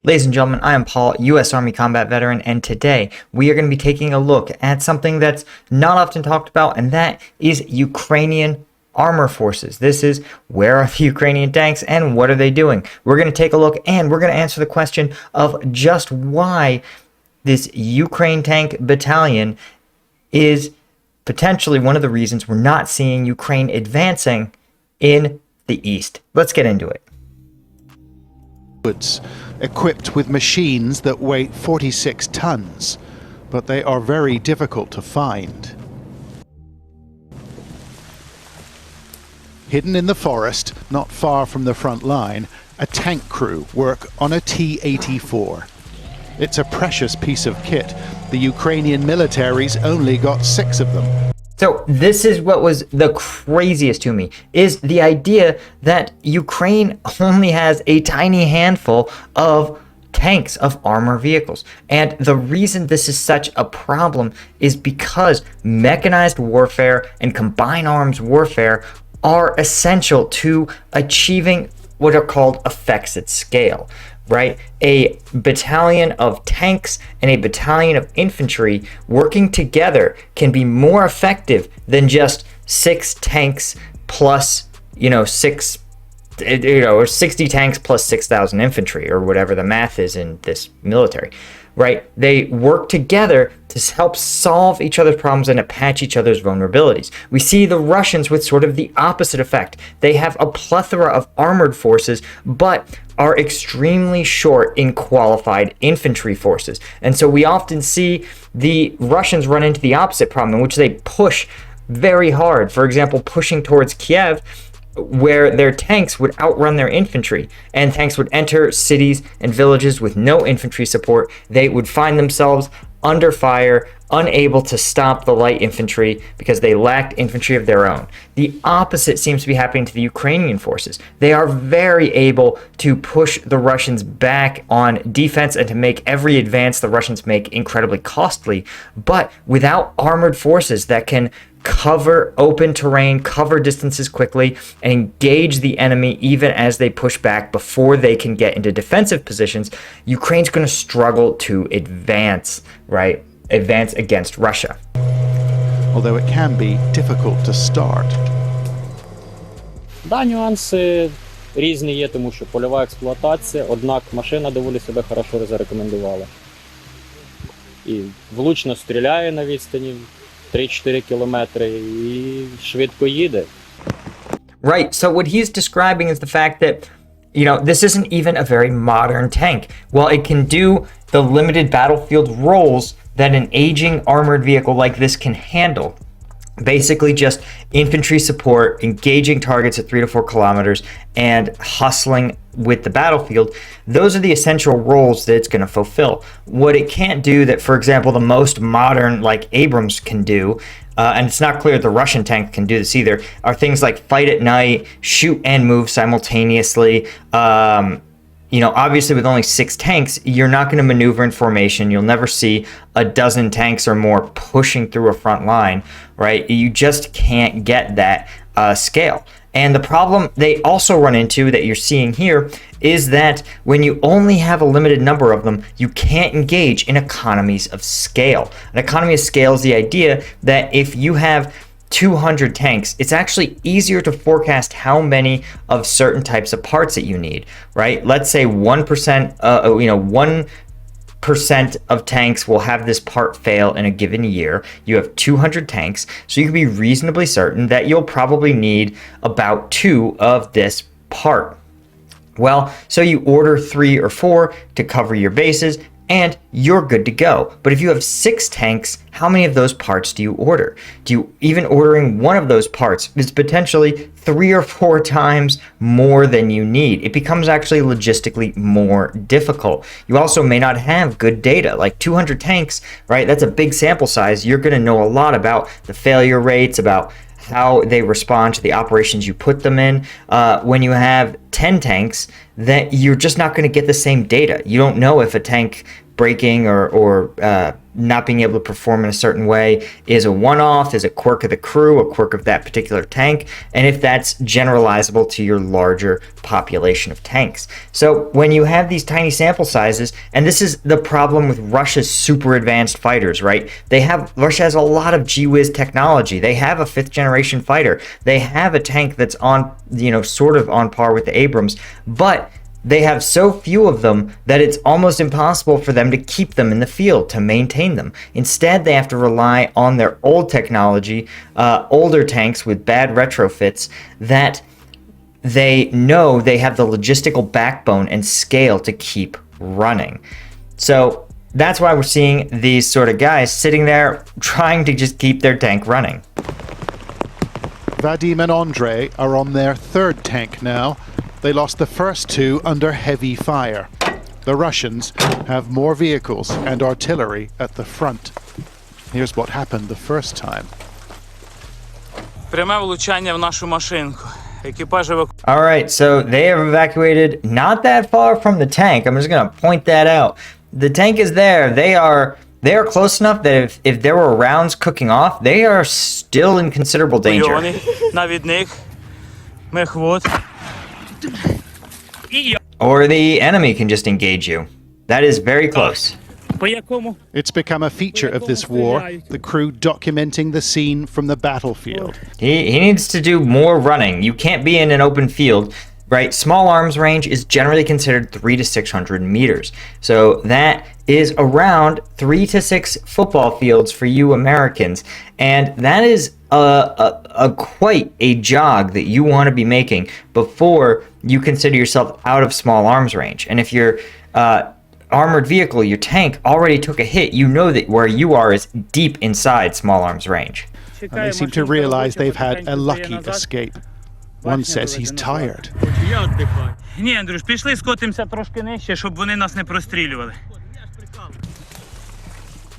Ladies and gentlemen, I am Paul, U.S. Army combat veteran, and today we are going to be taking a look at something that's not often talked about, and that is Ukrainian armor forces. This is, where are the Ukrainian tanks and what are they doing? We're going to take a look and we're going to answer the question of just why this Ukraine tank battalion is potentially one of the reasons we're not seeing Ukraine advancing in the east. Let's get into it. Equipped with machines that weigh 46 tons, but they are very difficult to find. Hidden in the forest, not far from the front line, a tank crew work on a T-84. It's a precious piece of kit. The Ukrainian military's only got 6 of them. So this is what was the craziest to me, is the idea that Ukraine only has a tiny handful of tanks, of armor vehicles. And the reason this is such a problem is because mechanized warfare and combined arms warfare are essential to achieving what are called effects at scale. Right? A battalion of tanks and a battalion of infantry working together can be more effective than just 6 tanks plus, or 60 tanks plus 6,000 infantry, or whatever the math is in this military. Right? They work together to help solve each other's problems and to patch each other's vulnerabilities. We see the Russians with sort of the opposite effect. They have a plethora of armored forces, but are extremely short in qualified infantry forces. And so we often see the Russians run into the opposite problem, in which they push very hard. For example, pushing towards Kiev, where their tanks would outrun their infantry, and tanks would enter cities and villages with no infantry support. They would find themselves under fire, unable to stop the light infantry because they lacked infantry of their own. The opposite seems to be happening to the Ukrainian forces. They are very able to push the Russians back on defense and to make every advance the Russians make incredibly costly, but without armored forces that can cover open terrain, cover distances quickly, and engage the enemy even as they push back before they can get into defensive positions, Ukraine's going to struggle to advance, right? Advance against Russia. Although it can be difficult to start. Да, нюанси різні є, тому що польова експлуатація, однак машина доволі себе хорошо зарекомендувала. І влучно стріляє на відстані 3-4 кілометри і швидко їде. Right, so what he's describing is the fact that, this isn't even a very modern tank. While it can do the limited battlefield roles that an aging armored vehicle like this can handle, basically just infantry support, engaging targets at 3 to 4 kilometers, and hustling with the battlefield, those are the essential roles that it's going to fulfill. What it can't do that, for example, the most modern, like Abrams, can do, and it's not clear the Russian tank can do this either, are things like fight at night, shoot and move simultaneously. Obviously with only 6 tanks, you're not going to maneuver in formation. You'll never see a dozen tanks or more pushing through a front line, right? You just can't get that scale. And the problem they also run into that you're seeing here is that when you only have a limited number of them, you can't engage in economies of scale. An economy of scale is the idea that if you have 200 tanks, it's actually easier to forecast how many of certain types of parts that you need, right? Let's say 1%, 1% of tanks will have this part fail in a given year. You have 200 tanks, so you can be reasonably certain that you'll probably need about 2 of this part. Well, so you order 3 or 4 to cover your bases, and you're good to go. But if you have 6 tanks, how many of those parts do you order? Even ordering one of those parts is potentially 3 or 4 times more than you need. It becomes actually logistically more difficult. You also may not have good data, like 200 tanks, right? That's a big sample size. You're going to know a lot about the failure rates, about how they respond to the operations you put them in. When you have 10 tanks, that you're just not going to get the same data. You don't know if a tank breaking or not being able to perform in a certain way is a one-off, is a quirk of the crew, a quirk of that particular tank, and if that's generalizable to your larger population of tanks. So when you have these tiny sample sizes, and this is the problem with Russia's super advanced fighters, right? Russia has a lot of gee-whiz technology. They have a 5th generation fighter. They have a tank that's on, sort of on par with the Abrams, but they have so few of them that it's almost impossible for them to keep them in the field, to maintain them. Instead, they have to rely on their old technology, older tanks with bad retrofits that they know they have the logistical backbone and scale to keep running. So that's why we're seeing these sort of guys sitting there trying to just keep their tank running. Vadim and Andrei are on their 3rd tank now. They lost the first 2 under heavy fire. The Russians have more vehicles and artillery at the front. Here's what happened the first time. Пряме влучання в нашу машинку. Екіпаж All right, so they have evacuated not that far from the tank. I'm just going to point that out. The tank is there. They are close enough that if there were rounds cooking off, they are still in considerable danger. навідник. Мехвод. Or the enemy can just engage you. That is very close. По якому? It's become a feature of this war, the crew documenting the scene from the battlefield. He needs to do more running. You can't be in an open field, right? Small arms range is generally considered 300 to 600 meters. So that is around 3 to 6 football fields for you Americans. And that is quite a jog that you want to be making before you consider yourself out of small arms range. And if your armored vehicle, your tank, already took a hit, you know that where you are is deep inside small arms range. And they seem to realize they've had a lucky escape. One says he's tired. Ні, Андрюш, пішли скотимося трошки нижче, щоб вони нас не прострілювали.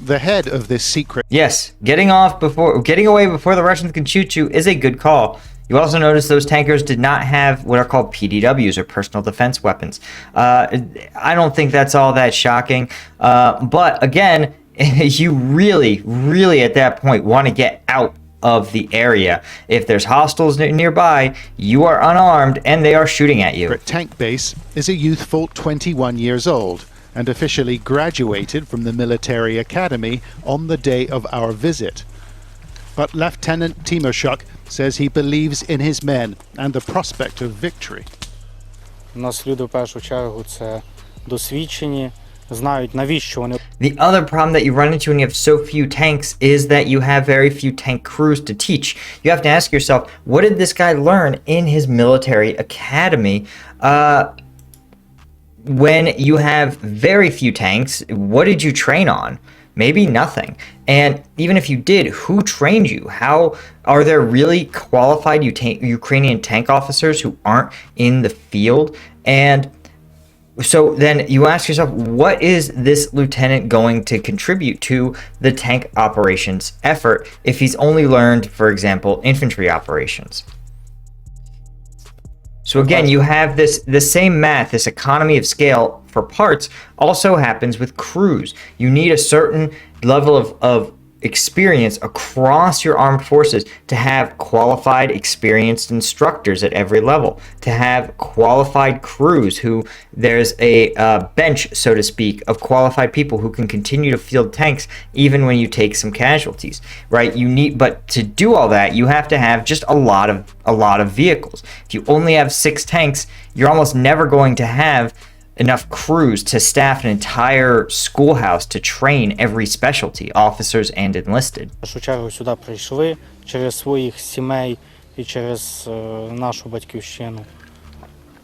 The head of this secret Yes, getting away before the Russians can shoot you is a good call. You also notice those tankers did not have what are called PDWs, or personal defense weapons. I don't think that's all that shocking. But again, you really, really at that point want to get out of the area. If there's hostiles nearby, you are unarmed and they are shooting at you. tank base is a youthful 21 years old and officially graduated from the military academy on the day of our visit. But Lieutenant Timoshuk says he believes in his men and the prospect of victory. У нас люди в першу чергу це досвідчені, знають навіщо вони. The other problem that you run into when you have so few tanks is that you have very few tank crews to teach. You have to ask yourself, what did this guy learn in his military academy? When you have very few tanks, what did you train on? Maybe nothing. And even if you did, who trained you? How are there really qualified Ukrainian tank officers who aren't in the field? And so then you ask yourself, what is this lieutenant going to contribute to the tank operations effort if he's only learned, for example, infantry operations? So again, you have the same math, this economy of scale for parts also happens with crews. You need a certain level of experience across your armed forces to have qualified, experienced instructors at every level, to have qualified crews who there's a bench, so to speak, of qualified people who can continue to field tanks even when you take some casualties, right? But to do all that, you have to have just a lot of vehicles. If you only have 6 tanks, you're almost never going to have enough crews to staff an entire schoolhouse to train every specialty, officers and enlisted. В першу чергу сюди прийшли через своїх сімей і через нашу батьківщину.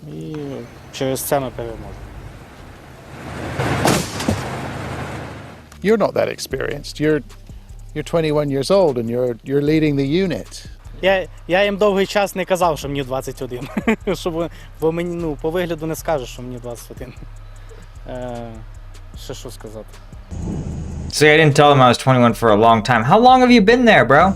І через це ми переможемо. You're not that experienced. You're 21 years old and you're leading the unit. Я їм довгий час не казав, що мені 21. Бо мені, по вигляду не скажеш, що мені 21. Ще що сказати? See, I didn't tell them I was 21 for a long time. How long have you been there, bro?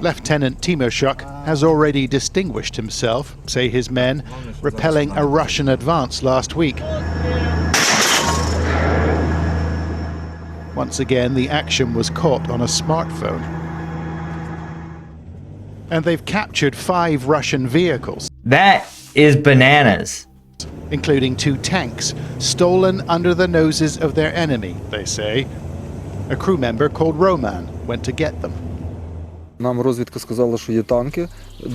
Lieutenant Timoshuk has already distinguished himself, say his men, repelling a Russian advance last week. Once again, the action was caught on a smartphone. And they've captured 5 Russian vehicles, That is bananas. including 2 tanks, stolen under the noses of their enemy, they say. A crew member called Roman went to get them. Нам розвідка сказала, що є танки.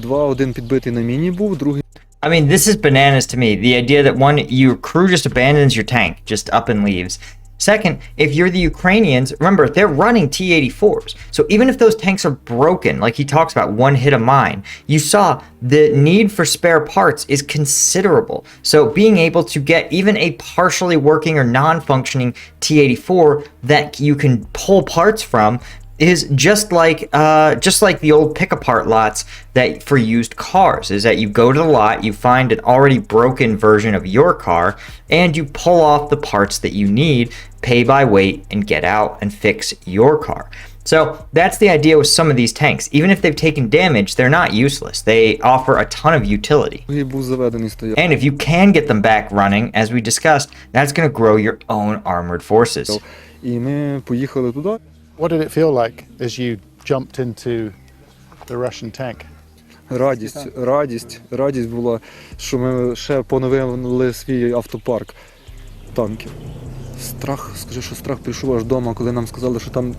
Один підбитий на міні був, другий... I mean, this is bananas to me. The idea that one, your crew just abandons your tank, just up and leaves. Second, if you're the Ukrainians, remember, they're running T-84s. So even if those tanks are broken, like he talks about, one hit a mine, you saw the need for spare parts is considerable. So being able to get even a partially working or non-functioning T-84 that you can pull parts from is just like the old pick-apart lots that for used cars, is that you go to the lot, you find an already broken version of your car, and you pull off the parts that you need, pay by weight, and get out and fix your car. So that's the idea with some of these tanks. Even if they've taken damage, they're not useless. They offer a ton of utility. Другий був заведений, стояв. And if you can get them back running, as we discussed, that's going to grow your own armored forces. І ми поїхали туди. What did it feel like as you jumped into the Russian tank? Радість була, що ми ще поновили свій автопарк танків. Скажи, що страх прийшов аж вдома, коли нам сказали, що там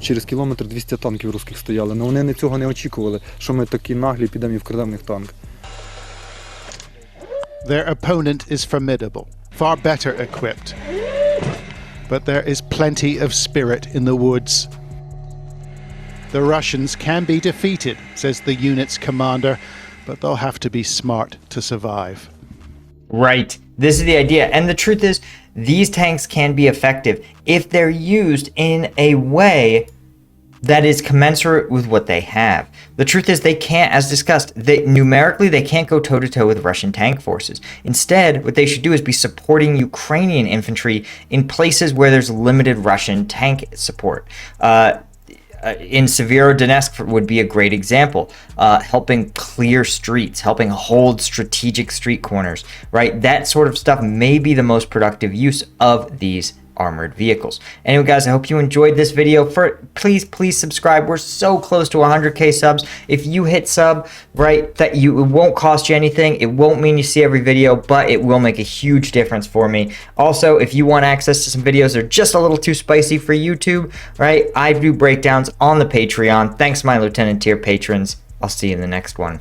через кілометр 200 танків русських стояли. Но вони цього не очікували, що ми такі наглі підемо і вкрадемо в них танк. Their opponent is formidable, far better equipped. But there is plenty of spirit in the woods. The Russians can be defeated, says the unit's commander, but they'll have to be smart to survive. Right. This is the idea. And the truth is, these tanks can be effective if they're used in a way that is commensurate with what they have. The truth is, they can't, as discussed, numerically, they can't go toe-to-toe with Russian tank forces. Instead, what they should do is be supporting Ukrainian infantry in places where there's limited Russian tank support. In Severodonetsk would be a great example, helping clear streets, helping hold strategic street corners, right? That sort of stuff may be the most productive use of these armored vehicles. Anyway, guys, I hope you enjoyed this video. Please subscribe. We're so close to 100k subs. If you hit sub, right, it won't cost you anything. It won't mean you see every video, but it will make a huge difference for me. Also, if you want access to some videos that are just a little too spicy for YouTube, right, I do breakdowns on the Patreon. Thanks, my Lieutenant tier patrons. I'll see you in the next one.